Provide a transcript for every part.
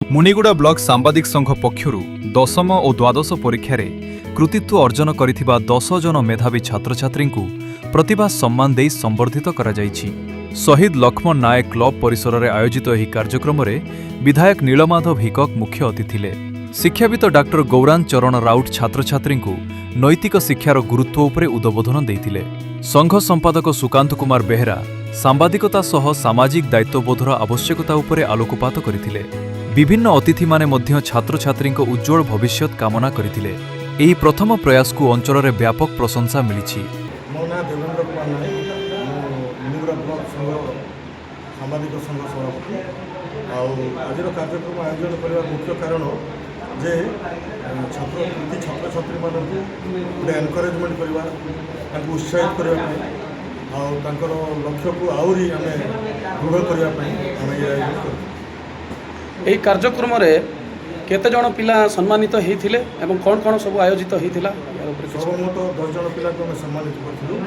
Muniguda block सांबादिक संघ पक्षरु दशम और द्वादश परीक्षार कृतित्व अर्जन करिथिबा 10 जन मेधावी छात्र छात्री प्रतिभा सम्मान दे संबर्धित करा जायछि। शहीद लक्ष्मण नायक क्लब परिसर में आयोजित यह कार्यक्रम में विधायक नीलमाधव हिकक मुख्य अतिथि थिले। शिक्षाविद डाक्टर गौरांग चरण राउत छात्र छात्री नैतिक शिक्षार गुरुत्व उपरे उद्बोधन देइथिले। संघ संपादक सुकांत कुमार बेहरा सांबादिकता सह सामाजिक दायित्वबोधर आवश्यकता उपरे आलोकपात करथिले। विभिन्न अतिथि माने मध्य छात्र छात्री उज्जवल भविष्यत कामना करथिले। एही प्रथम प्रयास को अंचल में व्यापक प्रशंसा मिली। मो ना देवेंद्र कुमार नायक मुनिगुड़ा ब्लॉक संघ सांबादिक संघ सभापति। आज कार्यक्रम आयोजन करने मुख्य कारण जे छात्र छात्री मानू गोटे एनकरेजमेंट करवा उत्साहित करने लक्ष्य को आहरी आम दृढ़ करने आयोजन कर यही कार्यक्रम केते जन पिला सम्मानित होते एवं कौन कौन सब आयोजित होता सर्वमोट 10 जन पिला को सम्मानित करूँ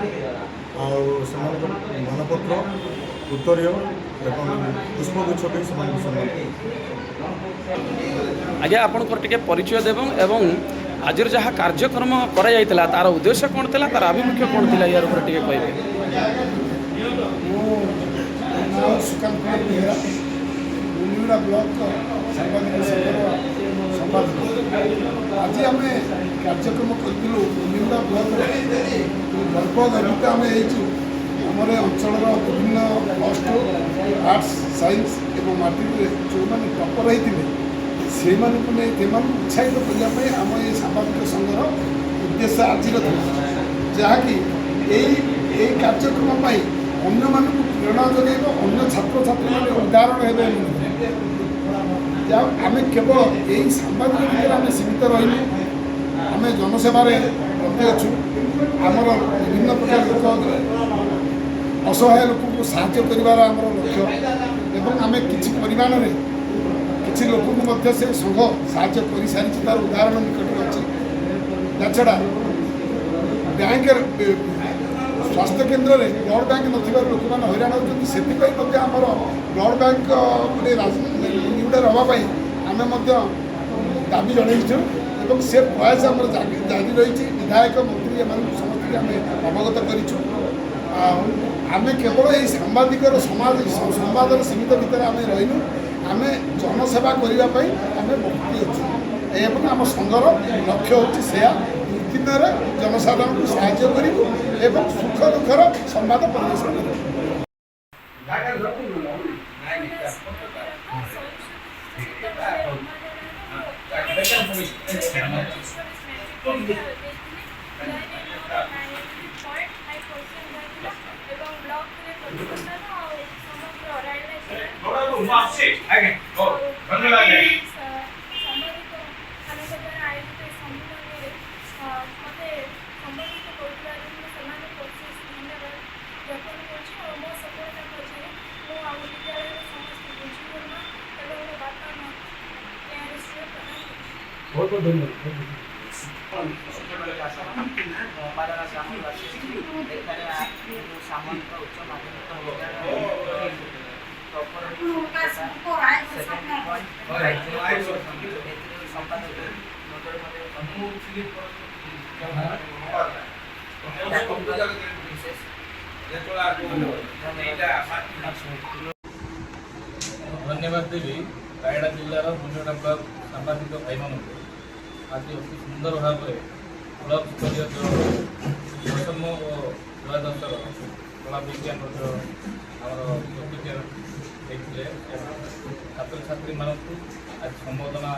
मानपत्र उत्तरीय पुष्पगुच्छ भी सम्मान। आज्ञा आपंकर टे परिचय देव एवं आज जहाँ कार्यक्रम करा तार उद्देश्य कौन था तार आभिमुख्य कौन था यार ऊपर टे कहे। मुनिगुड़ा ब्लॉक सांबादिक संपादक आज आम कार्यक्रम करूँ मुनिगुड़ा ब्लॉक गर्व गर्वित आम आमर अंचल विभिन्न प्लस टू आर्ट्स साइंस और मैट्रिक जो मैंने टपर होते से उत्साहित करने आम ये सांबादिक संघर उद्देश्य आज जहाँकि यही कार्यक्रम अन्य मानक प्रेरणा जगह अन्य छात्र छात्री मैंने उदाहरण आम केवल यही सांबादिक भितर आम सीमित रही आम जनसेवार प्रति अच्छु आमर विभिन्न प्रकार लोक असहाय लोक साहाय्य कर लक्ष्य एवं आम किसी परिमाण में किसी लोक से संघ साहाय्य कर सारी तार उदाहरण निकट अच्छी छड़ा बैंक स्वास्थ्य केन्द्र में ब्लड बैंक नथिबार लोक मैंने हैरान होती से आमर ब्लड बैंक गोटे मुनिगुड़ा रही आम दाबी जनईचु से प्रयास आम जारी रही विधायक मंत्री एम समस्त आम अवगत करें केवल ये सांबादिकर समाज संवाद सीमित भितर आम रहीनु आम जनसेवा करने आम भक्ति अच्छु एवं आम संघर लक्ष्य होची से दिन जनसाधारण को साहाय्य करूँ एवं सुख दुखर संवाद प्रदर्शन कर। बहुत बहुत धन्यवाद। सामंत उच्च धन्यवाद देवी रायगड़ा जिलार मुनिगुड़ा ब्लॉक सांबादिक भाई मान आज अति सुंदर भाव में ब्लॉक स्तरीय जो दशम और द्वादशर कला विज्ञान देखते छात्र छात्री मानक आज संबोधना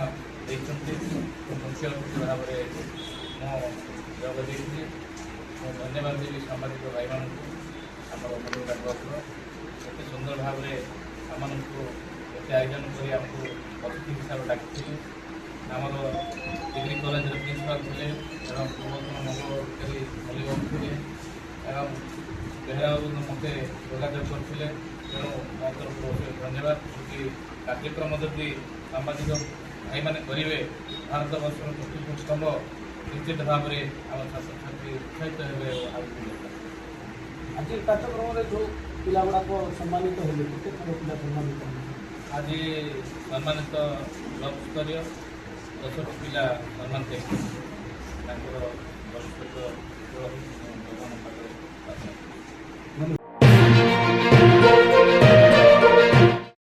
देखते मुख्य अतिथि भाव में जोग धन्यवाद देवी सांबादिक भाई मान मुनिगुड़ा ब्लॉक एत सुंदर भाव में आम आयोजन कर अतिथि हिसाब से डाकी आमर डिग्री कॉलेज प्रिंसिपाल थे पूर्वतन मंगलकारी मल्लिक थे बेहरा मत जोगाजोग करते तेणु मो तरफ धन्यवाद कि कार्यक्रम जदि सांबादिक भाई मैंने करेंगे भारत वर्ष चतुर्थ स्तंभ निश्चित भाव में आम छात्र छात्री उत्साहित हे आज कार्यक्रम जो पिला गुड़ाक सम्मानित होते पिला सम्मानित ଆଜି ସମ୍ମାନିତ ବ୍ଲକ ସ୍ତରୀୟ 10ଟି ପିଲା ସମ୍ମାନ ଦେଇଛନ୍ତି ତାଙ୍କର ଭବିଷ୍ୟତ